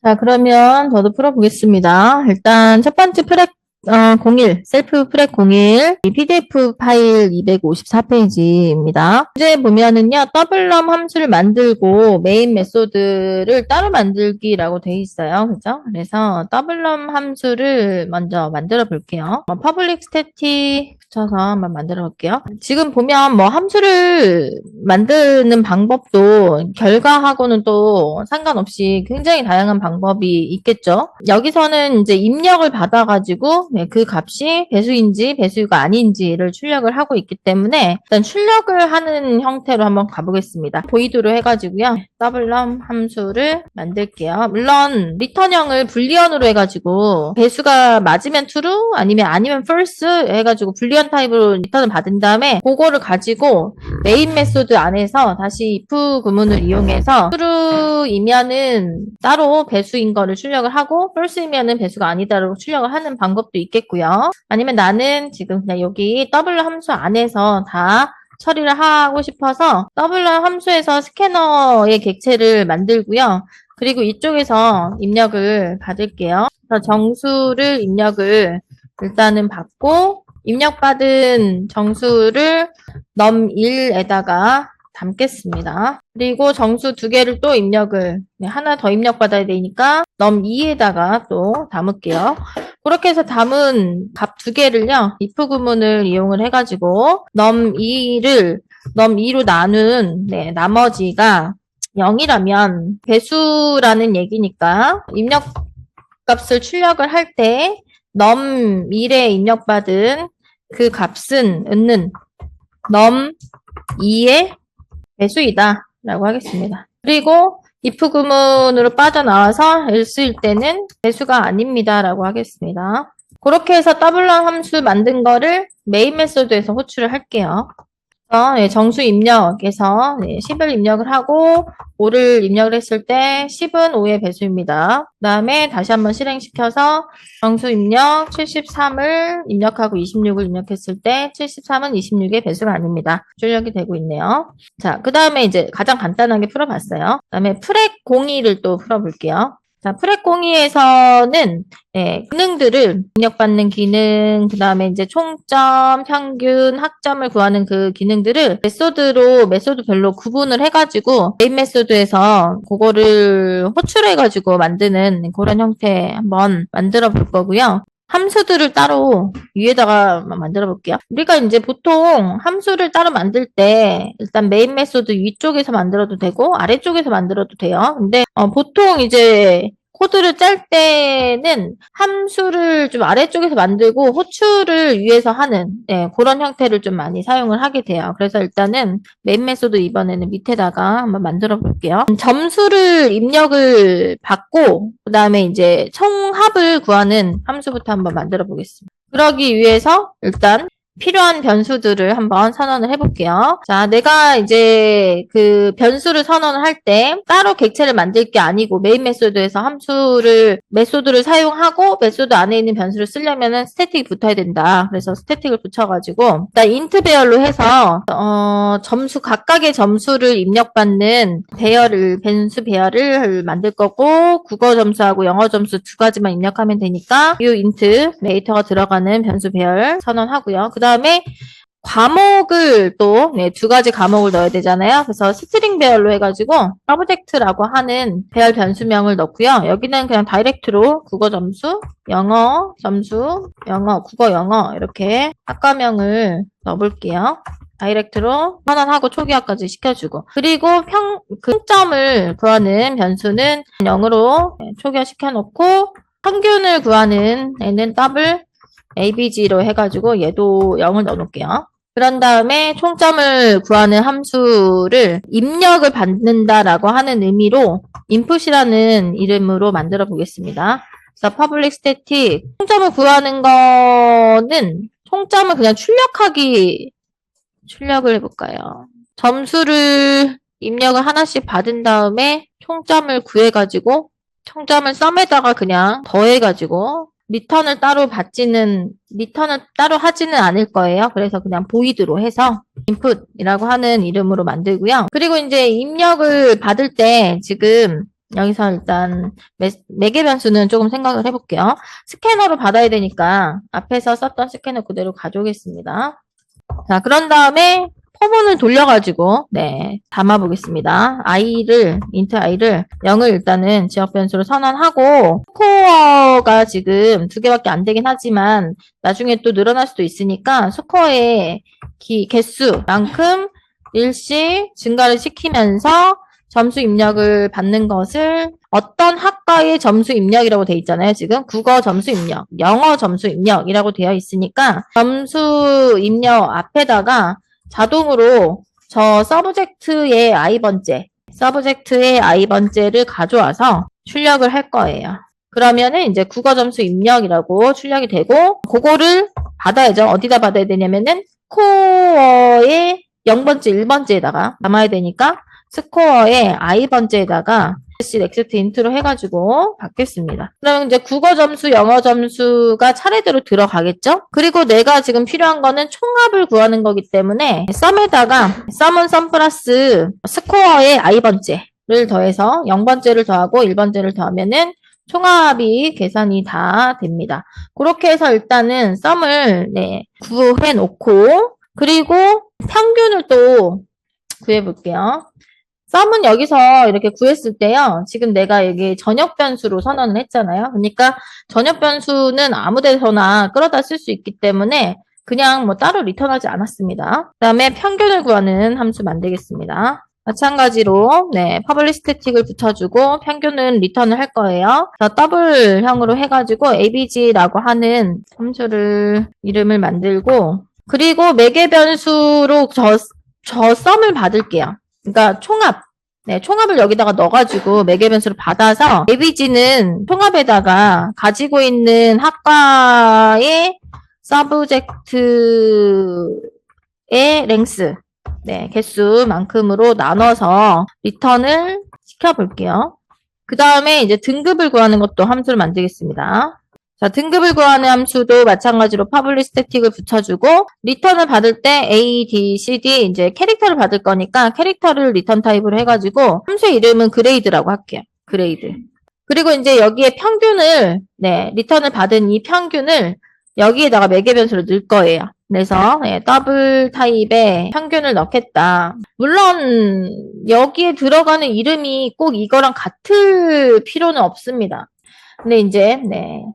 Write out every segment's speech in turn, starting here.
자, 그러면 저도 풀어보겠습니다. 일단 첫 번째 프렉 01, 셀프 프렉 01, 이 PDF 파일 254페이지입니다. 이제 보면은요, 더블럼 함수를 만들고 메인 메소드를 따로 만들기라고 돼 있어요. 그죠? 그래서 더블럼 함수를 먼저 만들어 볼게요. 퍼블릭 스태틱 붙여서 한번 만들어 볼게요. 지금 보면 뭐 함수를 만드는 방법도 결과하고는 또 상관없이 굉장히 다양한 방법이 있겠죠. 여기서는 이제 입력을 받아가지고 그 값이 배수인지 배수가 아닌지를 출력을 하고 있기 때문에 일단 출력을 하는 형태로 한번 가보겠습니다. 보이드로 해가지고요. 더블럼 함수를 만들게요. 물론 리턴형을 불리언으로 해가지고 배수가 맞으면 true 아니면 false 해가지고 불리언 타입으로 리턴을 받은 다음에 그거를 가지고 메인 메소드 안에서 다시 if 구문을 이용해서 true이면은 따로 배수인 거를 출력을 하고 false이면은 배수가 아니다라고 출력을 하는 방법도 있겠고요. 아니면 나는 지금 그냥 여기 더블 함수 안에서 다 처리를 하고 싶어서 더블 함수에서 스캐너의 객체를 만들고요. 그리고 이쪽에서 입력을 받을게요. 그래서 정수를 입력을 일단은 받고 입력받은 정수를 num1에다가 담겠습니다. 그리고 정수 두 개를 또 입력을 하나 더 입력받아야 되니까 num2에다가 또 담을게요. 그렇게 해서 담은 값 두 개를요. if 구문을 이용을 해가지고 num2로 나눈 나머지가 0이라면 배수라는 얘기니까 입력 값을 출력을 할 때 num1에 입력받은 그 값은 num2의 배수이다 라고 하겠습니다. 그리고 if 구문으로 빠져나와서 else일 때는 배수가 아닙니다 라고 하겠습니다. 그렇게 해서 더블런 함수 만든 거를 메인 메소드에서 호출을 할게요. 정수 입력에서 10을 입력을 하고 5를 입력을 했을 때 10은 5의 배수입니다. 그 다음에 다시 한번 실행시켜서 정수 입력 73을 입력하고 26을 입력했을 때 73은 26의 배수가 아닙니다. 출력이 되고 있네요. 자, 그 다음에 이제 가장 간단하게 풀어봤어요. 그 다음에 프렉 02를 또 풀어볼게요. 자, 프렉 02에서는 기능들을 입력받는 기능, 그 다음에 이제 총점, 평균, 학점을 구하는 그 기능들을 메소드별로 구분을 해가지고 메인 메소드에서 그거를 호출해가지고 만드는 그런 형태 한번 만들어 볼 거고요. 함수들을 따로 위에다가 만들어 볼게요. 우리가 이제 보통 함수를 따로 만들 때 일단 메인 메소드 위쪽에서 만들어도 되고 아래쪽에서 만들어도 돼요. 근데 보통 이제 코드를 짤 때는 함수를 좀 아래쪽에서 만들고 호출을 위에서 하는 그런 형태를 좀 많이 사용을 하게 돼요. 그래서 일단은 메인 메소드 이번에는 밑에다가 한번 만들어 볼게요. 점수를 입력을 받고 그 다음에 이제 총합을 구하는 함수부터 한번 만들어 보겠습니다. 그러기 위해서 일단 필요한 변수들을 한번 선언을 해볼게요. 자, 내가 이제 그 변수를 선언을 할 때 따로 객체를 만들 게 아니고 메인 메소드에서 메소드를 사용하고 메소드 안에 있는 변수를 쓰려면은 스태틱이 붙어야 된다. 그래서 스태틱을 붙여가지고 일단 int 배열로 해서 점수 각각의 점수를 입력받는 변수 배열을 만들 거고 국어 점수하고 영어 점수 두 가지만 입력하면 되니까 이 int 데이터가 들어가는 변수 배열 선언하고요. 그 다음에 과목을 또 두 가지 과목을 넣어야 되잖아요. 그래서 스트링 배열로 해가지고 서브젝트라고 하는 배열 변수명을 넣고요. 여기는 그냥 다이렉트로 국어 점수, 영어 점수, 국어 영어 이렇게 학과명을 넣어볼게요. 다이렉트로 선언하고 초기화까지 시켜주고 그리고 평점을 구하는 변수는 0으로 초기화 시켜놓고 평균을 구하는 애는 더블 ABG로 해가지고 얘도 0을 넣어놓을게요. 그런 다음에 총점을 구하는 함수를 입력을 받는다라고 하는 의미로 input이라는 이름으로 만들어 보겠습니다. 그래서 public static 총점을 구하는 거는 총점을 그냥 출력을 해볼까요? 점수를 입력을 하나씩 받은 다음에 총점을 구해가지고 총점을 썸에다가 그냥 더해가지고 리턴을 따로 하지는 않을 거예요. 그래서 그냥 보이드로 해서 input이라고 하는 이름으로 만들고요. 그리고 이제 입력을 받을 때 지금 여기서 일단 매개 변수는 조금 생각을 해볼게요. 스캐너로 받아야 되니까 앞에서 썼던 스캐너 그대로 가져오겠습니다. 자, 그런 다음에 포문을 돌려가지고 담아 보겠습니다. 인트 i를 0을 일단은 지역 변수로 선언하고 스코어가 지금 2개밖에 안 되긴 하지만 나중에 또 늘어날 수도 있으니까 스코어의 개수만큼 일씩 증가를 시키면서 점수 입력을 받는 것을 어떤 학과의 점수 입력이라고 되어 있잖아요. 지금 국어 점수 입력, 영어 점수 입력이라고 되어 있으니까 점수 입력 앞에다가 자동으로 저 서브젝트의 i번째를 가져와서 출력을 할 거예요. 그러면은 이제 국어 점수 입력이라고 출력이 되고 그거를 받아야죠. 어디다 받아야 되냐면은 스코어의 0번째, 1번째에다가 담아야 되니까 스코어의 i번째에다가 next int로 해가지고 받겠습니다. 그럼 이제 국어 점수, 영어 점수가 차례대로 들어가겠죠? 그리고 내가 지금 필요한 거는 총합을 구하는 거기 때문에 sum은 sum 플러스 스코어의 i번째를 더해서 0번째를 더하고 1번째를 더하면은 총합이 계산이 다 됩니다. 그렇게 해서 일단은 sum을 구해 놓고 그리고 평균을 또 구해 볼게요. 썸은 여기서 이렇게 구했을 때요. 지금 내가 여기 전역 변수로 선언을 했잖아요. 그러니까 전역 변수는 아무 데서나 끌어다 쓸 수 있기 때문에 그냥 뭐 따로 리턴하지 않았습니다. 그 다음에 평균을 구하는 함수 만들겠습니다. 마찬가지로 퍼블릭 스태틱을 붙여주고 평균은 리턴을 할 거예요. 더블형으로 해가지고 abg라고 하는 함수를 이름을 만들고 그리고 매개 변수로 저 썸을 받을게요. 그러니까 총합을 여기다가 넣어가지고 매개 변수를 받아서 abg는 총합에다가 가지고 있는 학과의 서브젝트의 랭스, 개수만큼으로 나눠서 리턴을 시켜볼게요. 그 다음에 이제 등급을 구하는 것도 함수를 만들겠습니다. 자, 등급을 구하는 함수도 마찬가지로 public static을 붙여주고 리턴을 받을 때 A, D, C, D 이제 캐릭터를 받을 거니까 캐릭터를 리턴 타입으로 해가지고 함수의 이름은 그레이드라고 할게요. 그레이드. 그리고 이제 여기에 평균을 리턴을 받은 이 평균을 여기에다가 매개 변수를 넣을 거예요. 그래서 더블 타입에 평균을 넣겠다. 물론 여기에 들어가는 이름이 꼭 이거랑 같을 필요는 없습니다. 근데 이제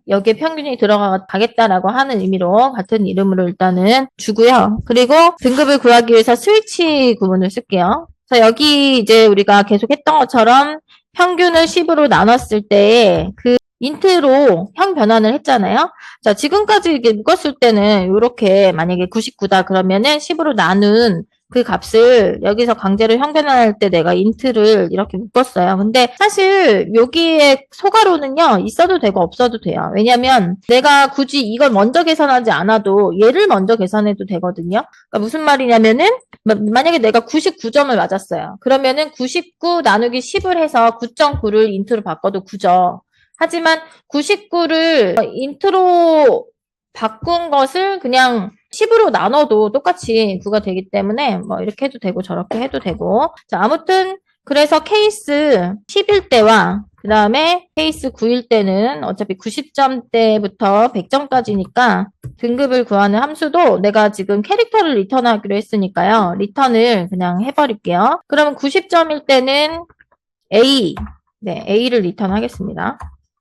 여기에 평균이 들어가겠다라고 하는 의미로 같은 이름으로 일단은 주고요. 그리고 등급을 구하기 위해서 스위치 구문을 쓸게요. 자, 여기 이제 우리가 계속 했던 것처럼 평균을 10으로 나눴을 때 그 인트로 형 변환을 했잖아요. 자, 지금까지 이렇게 묶었을 때는 이렇게 만약에 99다 그러면은 10으로 나눈 그 값을 여기서 강제로 형 변환할 때 내가 인트를 이렇게 묶었어요. 근데 사실 여기에 소괄호는요, 있어도 되고 없어도 돼요. 왜냐면 내가 굳이 이걸 먼저 계산하지 않아도 얘를 먼저 계산해도 되거든요. 그러니까 무슨 말이냐면은 만약에 내가 99점을 맞았어요. 그러면은 99 나누기 10을 해서 9.9를 인트로 바꿔도 9죠. 하지만 99를 인트로 바꾼 것을 그냥 10으로 나눠도 똑같이 9가 되기 때문에 뭐 이렇게 해도 되고 저렇게 해도 되고 자 아무튼 그래서 케이스 10일 때와 그 다음에 케이스 9일 때는 어차피 90점대부터 100점까지니까 등급을 구하는 함수도 내가 지금 캐릭터를 리턴하기로 했으니까요. 리턴을 그냥 해버릴게요. 그러면 90점일 때는 A를 리턴하겠습니다.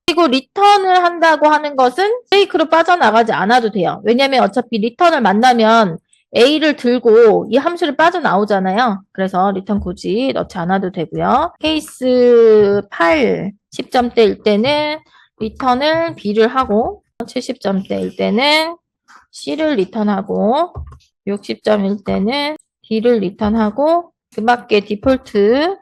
그리고 리턴을 한다고 하는 것은 브레이크로 빠져나가지 않아도 돼요. 왜냐면 어차피 리턴을 만나면 A를 들고 이 함수를 빠져나오잖아요. 그래서 리턴 굳이 넣지 않아도 되고요. 케이스 8, 10점대일 때는 리턴을 B를 하고 70점대일 때는 C를 리턴하고 60점일 때는 D를 리턴하고 그 밖에 디폴트는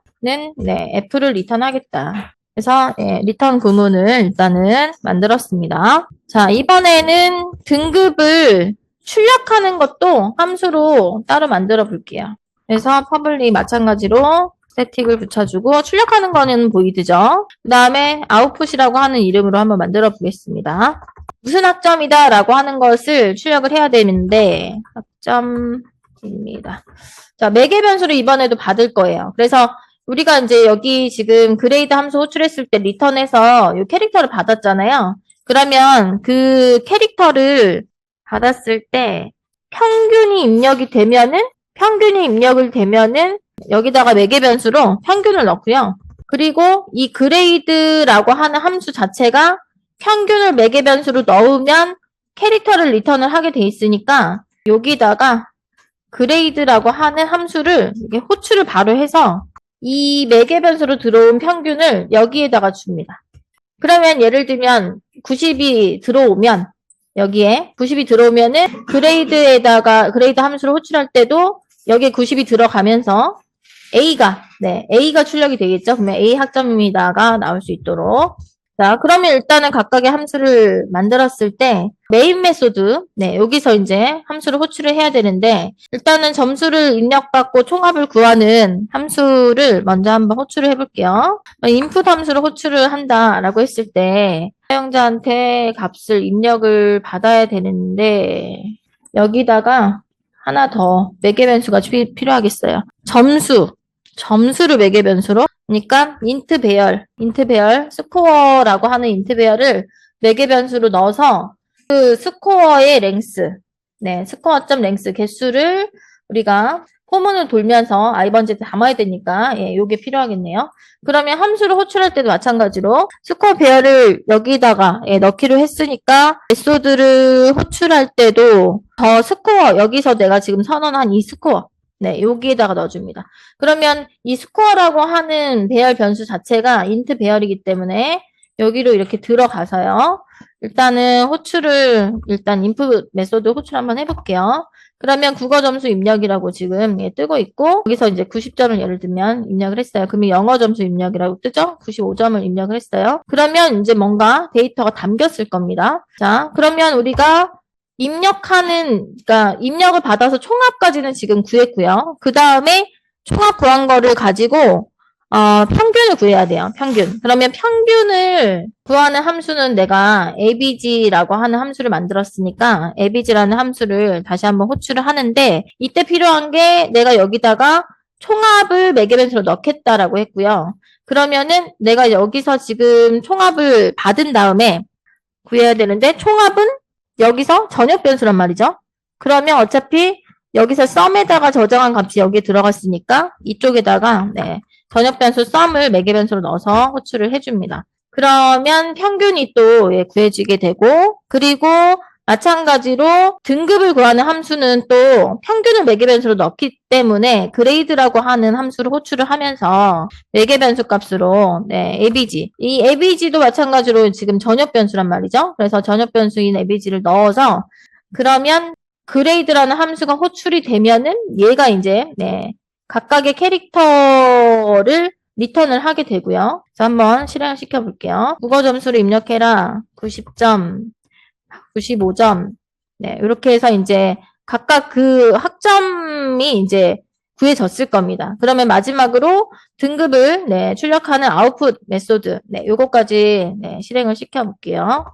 F를 리턴하겠다. 그래서 리턴 구문을 일단은 만들었습니다. 자, 이번에는 등급을 출력하는 것도 함수로 따로 만들어 볼게요. 그래서 public 마찬가지로 static을 붙여주고 출력하는 거는 보이드죠. 그 다음에 output이라고 하는 이름으로 한번 만들어 보겠습니다. 무슨 학점이다 라고 하는 것을 출력을 해야 되는데 학점입니다. 자, 매개 변수를 이번에도 받을 거예요. 그래서 우리가 이제 여기 지금 그레이드 함수 호출했을 때 리턴해서 이 캐릭터를 받았잖아요. 그러면 그 캐릭터를 받았을 때 평균이 입력이 되면은 여기다가 매개 변수로 평균을 넣고요. 그리고 이 그레이드라고 하는 함수 자체가 평균을 매개 변수로 넣으면 캐릭터를 리턴을 하게 돼 있으니까 여기다가 그레이드라고 하는 함수를 이렇게 호출을 바로 해서 이 매개 변수로 들어온 평균을 여기에다가 줍니다. 그러면 예를 들면 90이 들어오면 여기에 90이 들어오면은 그레이드 함수를 호출할 때도 여기에 90이 들어가면서 A가 출력이 되겠죠. 그러면 A 학점입니다가 나올 수 있도록. 자, 그러면 일단은 각각의 함수를 만들었을 때 메인 메소드, 여기서 이제 함수를 호출을 해야 되는데 일단은 점수를 입력받고 총합을 구하는 함수를 먼저 한번 호출을 해볼게요. 인풋 함수를 호출을 한다라고 했을 때 사용자한테 값을 입력을 받아야 되는데 여기다가 하나 더 매개 변수가 필요하겠어요. 점수를 매개 변수로 그러니까 인트 배열, 스코어라고 하는 인트 배열을 매개 변수로 넣어서 그 스코어의 랭스, 스코어점 랭스 개수를 우리가 포문을 돌면서 i번지에 담아야 되니까 요게 필요하겠네요. 그러면 함수를 호출할 때도 마찬가지로 스코어 배열을 여기다가 넣기로 했으니까 메소드를 호출할 때도 더 스코어 여기서 내가 지금 선언한 이 스코어 여기에다가 넣어줍니다. 그러면 이 스코어라고 하는 배열 변수 자체가 인트 배열이기 때문에 여기로 이렇게 들어가서요. 일단은 일단 인풋 메소드 호출 한번 해볼게요. 그러면 국어 점수 입력이라고 지금 뜨고 있고 여기서 이제 90점을 예를 들면 입력을 했어요. 그러면 영어 점수 입력이라고 뜨죠? 95점을 입력을 했어요. 그러면 이제 뭔가 데이터가 담겼을 겁니다. 자, 그러면 우리가 그러니까 입력을 받아서 총합까지는 지금 구했고요. 그 다음에 총합 구한 거를 가지고 평균을 구해야 돼요. 평균. 그러면 평균을 구하는 함수는 내가 abg라고 하는 함수를 만들었으니까 abg라는 함수를 다시 한번 호출을 하는데 이때 필요한 게 내가 여기다가 총합을 매개 변수로 넣겠다라고 했고요. 그러면은 내가 여기서 지금 총합을 받은 다음에 구해야 되는데 총합은 여기서 전역 변수란 말이죠. 그러면 어차피 여기서 sum에다가 저장한 값이 여기에 들어갔으니까 이쪽에다가 전역 변수 sum을 매개 변수로 넣어서 호출을 해줍니다. 그러면 평균이 또 구해지게 되고 그리고 마찬가지로 등급을 구하는 함수는 또 평균을 매개 변수로 넣기 때문에 그레이드라고 하는 함수를 호출을 하면서 매개 변수 값으로 abg 이 abg도 마찬가지로 지금 전역 변수란 말이죠. 그래서 전역 변수인 abg를 넣어서 그러면 그레이드라는 함수가 호출이 되면은 얘가 이제 각각의 캐릭터를 리턴을 하게 되고요. 그래서 한번 실행을 시켜볼게요. 국어 점수를 입력해라. 90점, 95점. 이렇게 해서 이제 각각 그 학점이 이제 구해졌을 겁니다. 그러면 마지막으로 등급을 출력하는 아웃풋 메소드. 요거까지 실행을 시켜볼게요.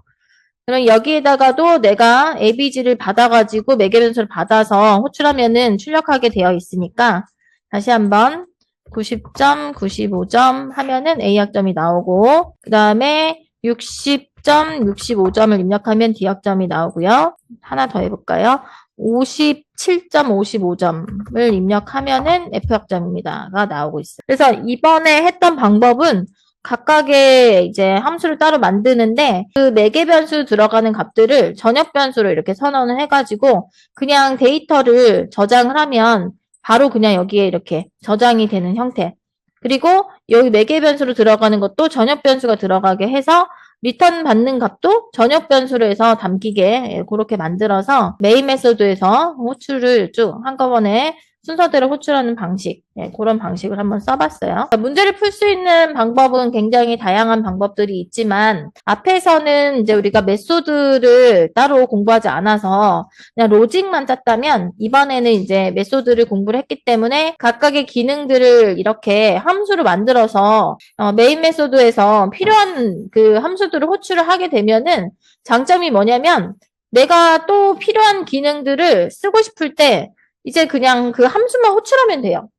그럼 여기에다가도 내가 abg를 받아가지고 매개 변수를 받아서 호출하면은 출력하게 되어 있으니까 다시 한번 90점, 95점 하면은 A학점이 나오고 그 다음에 60점, 65점을 입력하면 D학점이 나오고요. 하나 더 해볼까요? 57.55점을 입력하면은 F학점입니다가 나오고 있어요. 그래서 이번에 했던 방법은 각각의 이제 함수를 따로 만드는데 그 매개 변수 들어가는 값들을 전역 변수로 이렇게 선언을 해가지고 그냥 데이터를 저장을 하면 바로 그냥 여기에 이렇게 저장이 되는 형태. 그리고 여기 매개 변수로 들어가는 것도 전역 변수가 들어가게 해서 리턴 받는 값도 전역 변수로 해서 담기게 그렇게 만들어서 메인 메소드에서 호출을 쭉 한꺼번에 순서대로 호출하는 방식, 그런 방식을 한번 써봤어요. 문제를 풀 수 있는 방법은 굉장히 다양한 방법들이 있지만 앞에서는 이제 우리가 메소드를 따로 공부하지 않아서 그냥 로직만 짰다면 이번에는 이제 메소드를 공부를 했기 때문에 각각의 기능들을 이렇게 함수로 만들어서 메인 메소드에서 필요한 그 함수들을 호출을 하게 되면은 장점이 뭐냐면 내가 또 필요한 기능들을 쓰고 싶을 때 이제 그냥 그 함수만 호출하면 돼요.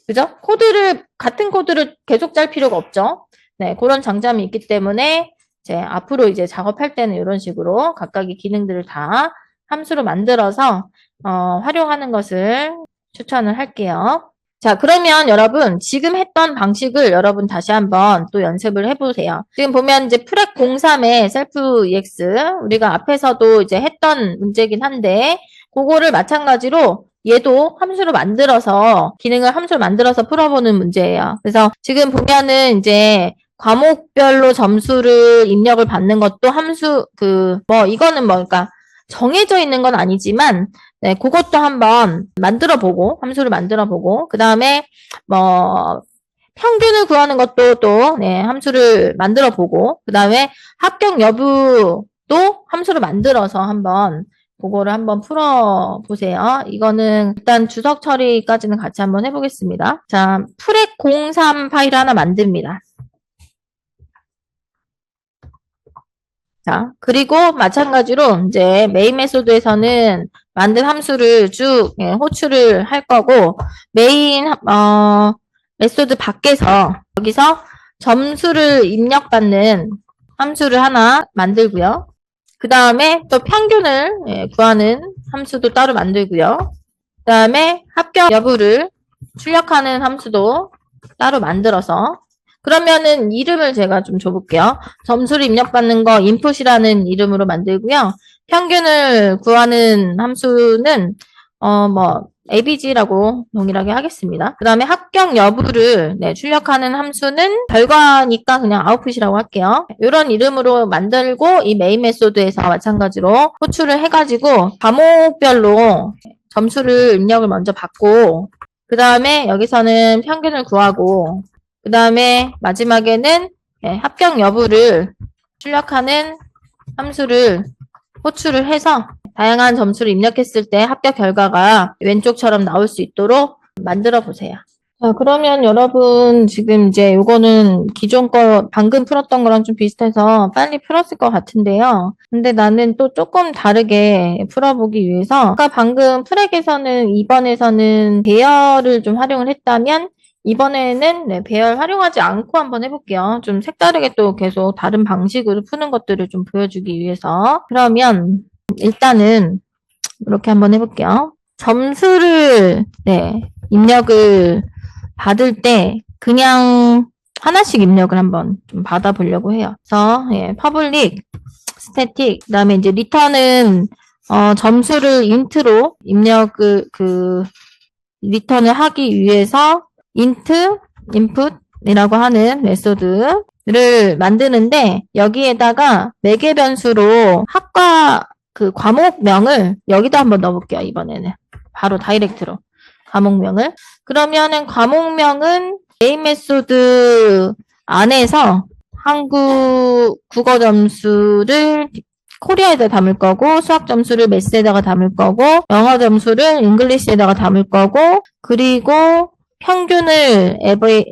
그죠? 같은 코드를 계속 짤 필요가 없죠. 네, 그런 장점이 있기 때문에 이제 앞으로 이제 작업할 때는 이런 식으로 각각의 기능들을 다 함수로 만들어서 활용하는 것을 추천을 할게요. 자, 그러면 여러분 지금 했던 방식을 여러분 다시 한번 또 연습을 해보세요. 지금 보면 이제 프렉 03의 셀프 EX 우리가 앞에서도 이제 했던 문제긴 한데 그거를 마찬가지로 얘도 함수로 만들어서 기능을 함수로 만들어서 풀어보는 문제예요. 그래서 지금 보면은 이제 과목별로 점수를 입력을 받는 것도 함수 이거는 그러니까 정해져 있는 건 아니지만 네, 그것도 한번 만들어보고 함수를 만들어보고 그 다음에 평균을 구하는 것도 또 네, 함수를 만들어보고 그 다음에 합격 여부도 함수를 만들어서 한번 그거를 한번 풀어보세요. 이거는 일단 주석 처리까지는 같이 한번 해보겠습니다. 자, 프렉 03 파일 하나 만듭니다. 자, 그리고 마찬가지로 이제 메인 메소드에서는 만든 함수를 쭉 호출을 할 거고 메인 메소드 밖에서 여기서 점수를 입력받는 함수를 하나 만들고요. 그 다음에 또 평균을 구하는 함수도 따로 만들고요. 그 다음에 합격 여부를 출력하는 함수도 따로 만들어서 그러면은 이름을 제가 좀 줘볼게요. 점수를 입력받는 거 input이라는 이름으로 만들고요. 평균을 구하는 함수는 abg라고 동일하게 하겠습니다. 그 다음에 합격 여부를 출력하는 함수는 결과니까 그냥 output이라고 할게요. 이런 이름으로 만들고 이 메인 메소드에서 마찬가지로 호출을 해가지고 과목별로 점수를 입력을 먼저 받고 그 다음에 여기서는 평균을 구하고 그 다음에 마지막에는 합격 여부를 출력하는 함수를 호출을 해서 다양한 점수를 입력했을 때 합격 결과가 왼쪽처럼 나올 수 있도록 만들어 보세요. 자, 그러면 여러분 지금 이제 요거는 기존 거 방금 풀었던 거랑 좀 비슷해서 빨리 풀었을 것 같은데요. 근데 나는 또 조금 다르게 풀어보기 위해서 아까 방금 프렉에서는 2번에서는 배열을 좀 활용을 했다면 이번에는 배열 활용하지 않고 한번 해볼게요. 좀 색다르게 또 계속 다른 방식으로 푸는 것들을 좀 보여주기 위해서. 그러면 일단은 이렇게 한번 해볼게요. 점수를 입력을 받을 때 그냥 하나씩 입력을 한번 좀 받아보려고 해요. 그래서 public, static, 그다음에 이제 return은 점수를 int로 입력을 리턴을 하기 위해서 int, input이라고 하는 메소드를 만드는데 여기에다가 매개 변수로 학과 과목명을 여기다 한번 넣어볼게요. 이번에는 바로 다이렉트로 과목명을 그러면은 과목명은 메인 메소드 안에서 국어 점수를 코리아에다 담을 거고 수학 점수를 매스에다가 담을 거고 영어 점수를 잉글리시에다가 담을 거고 그리고 평균을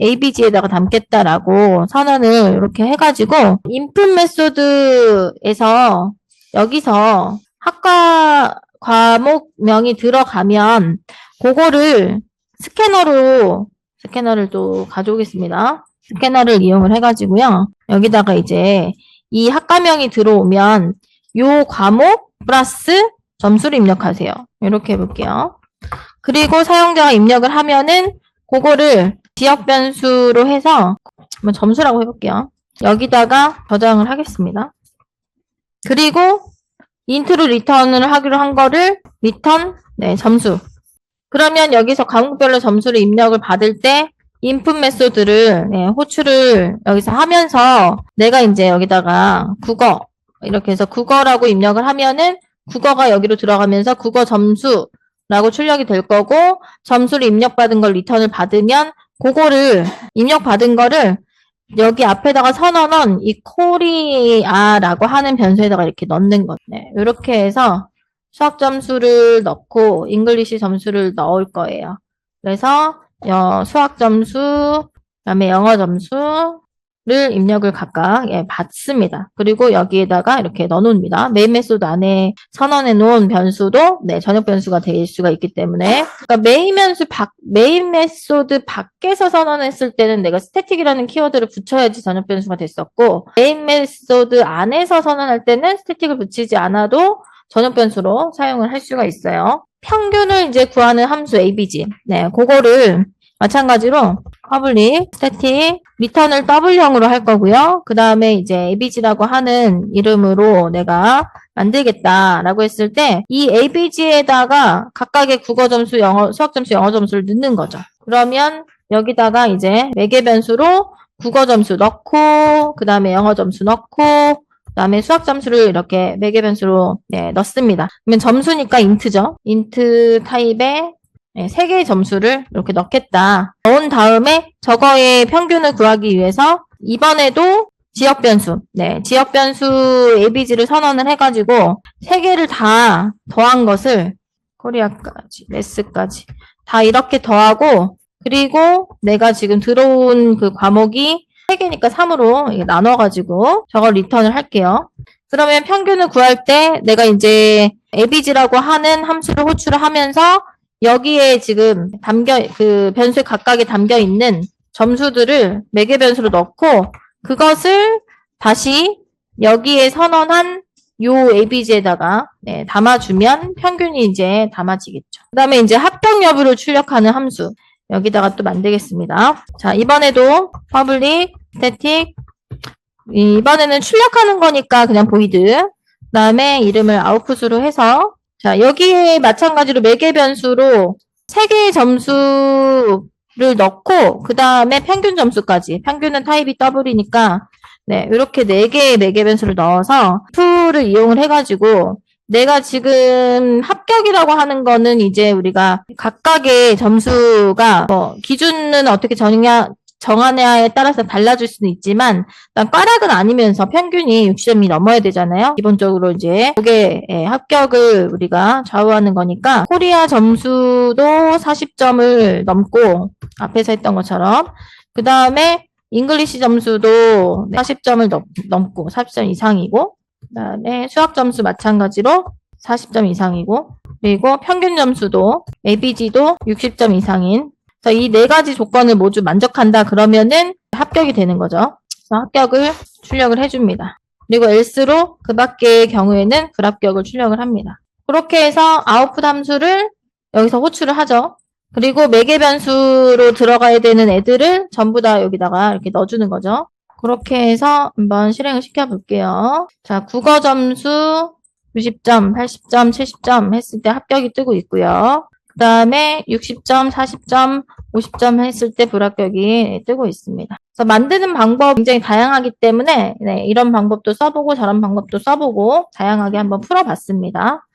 ABG에다가 담겠다라고 선언을 이렇게 해가지고 input 메소드에서 여기서 학과 과목명이 들어가면 그거를 스캐너를 또 가져오겠습니다. 스캐너를 이용을 해가지고요. 여기다가 이제 이 학과명이 들어오면 요 과목 플러스 점수를 입력하세요. 이렇게 해볼게요. 그리고 사용자가 입력을 하면은 그거를 지역 변수로 해서 한번 점수라고 해볼게요. 여기다가 저장을 하겠습니다. 그리고 인트로 리턴을 하기로 한 거를 리턴 점수. 그러면 여기서 과목별로 점수를 입력을 받을 때 input 메소드를 호출을 여기서 하면서 내가 이제 여기다가 국어 이렇게 해서 국어라고 입력을 하면은 국어가 여기로 들어가면서 국어 점수라고 출력이 될 거고 점수를 입력받은 걸 리턴을 받으면 그거를 입력받은 거를 여기 앞에다가 선언한 이 코리아라고 하는 변수에다가 이렇게 넣는 거. 이렇게 해서 수학 점수를 넣고 잉글리시 점수를 넣을 거예요. 그래서 수학 점수, 그다음에 영어 점수, 입력을 각각 받습니다. 그리고 여기에다가 이렇게 넣어놓습니다. 메인 메소드 안에 선언해 놓은 변수도 전역 변수가 될 수가 있기 때문에 그러니까 메인 메소드 밖에서 선언했을 때는 내가 스태틱이라는 키워드를 붙여야지 전역 변수가 됐었고 메인 메소드 안에서 선언할 때는 스태틱을 붙이지 않아도 전역 변수로 사용을 할 수가 있어요. 평균을 이제 구하는 함수 ABG. 그거를 마찬가지로 public static return을 W형으로 할 거고요. 그 다음에 이제 ABG라고 하는 이름으로 내가 만들겠다라고 했을 때 이 ABG에다가 각각의 국어 점수, 수학 점수, 영어 점수를 넣는 거죠. 그러면 여기다가 이제 매개 변수로 국어 점수 넣고 그 다음에 영어 점수 넣고 그 다음에 수학 점수를 이렇게 매개 변수로 넣습니다. 그러면 점수니까 인트죠. 인트 타입의 3개의 점수를 이렇게 넣겠다. 넣은 다음에 저거의 평균을 구하기 위해서 이번에도 지역 변수, 지역 변수 ABG를 선언을 해가지고 3개를 다 더한 것을 코리아까지, 레스까지 다 이렇게 더하고 그리고 내가 지금 들어온 그 과목이 3개니까 3으로 나눠가지고 저걸 리턴을 할게요. 그러면 평균을 구할 때 내가 이제 ABG라고 하는 함수를 호출을 하면서 여기에 지금 그 변수에 각각에 담겨 있는 점수들을 매개 변수로 넣고 그것을 다시 여기에 선언한 요 ABG에다가 담아주면 평균이 이제 담아지겠죠. 그 다음에 이제 합격 여부를 출력하는 함수 여기다가 또 만들겠습니다. 자, 이번에도 public static 이번에는 출력하는 거니까 그냥 void 그 다음에 이름을 output으로 해서 자, 여기에 마찬가지로 매개 변수로 3개의 점수를 넣고 그 다음에 평균 점수까지 평균은 타입이 더블이니까 이렇게 4개의 매개 변수를 넣어서 if를 이용을 해가지고 내가 지금 합격이라고 하는 거는 이제 우리가 각각의 점수가 기준은 어떻게 정하냐에 따라서 달라질 수는 있지만 일단 꽈락은 아니면서 평균이 60점이 넘어야 되잖아요. 기본적으로 이제 그게 합격을 우리가 좌우하는 거니까 코리아 점수도 40점을 넘고 앞에서 했던 것처럼 그 다음에 잉글리시 점수도 40점을 넘고 40점 이상이고 그 다음에 수학 점수 마찬가지로 40점 이상이고 그리고 평균 점수도 ABG도 60점 이상인 이 4가지 조건을 모두 만족한다 그러면은 합격이 되는 거죠. 그래서 합격을 출력을 해줍니다. 그리고 else로 그 밖의 경우에는 불합격을 출력을 합니다. 그렇게 해서 output 함수를 여기서 호출을 하죠. 그리고 매개 변수로 들어가야 되는 애들을 전부 다 여기다가 이렇게 넣어주는 거죠. 그렇게 해서 한번 실행을 시켜볼게요. 자, 국어 점수 90점, 80점, 70점 했을 때 합격이 뜨고 있고요. 그 다음에 60점, 40점, 50점 했을 때 불합격이 뜨고 있습니다. 그래서 만드는 방법 굉장히 다양하기 때문에 이런 방법도 써보고 저런 방법도 써보고 다양하게 한번 풀어봤습니다.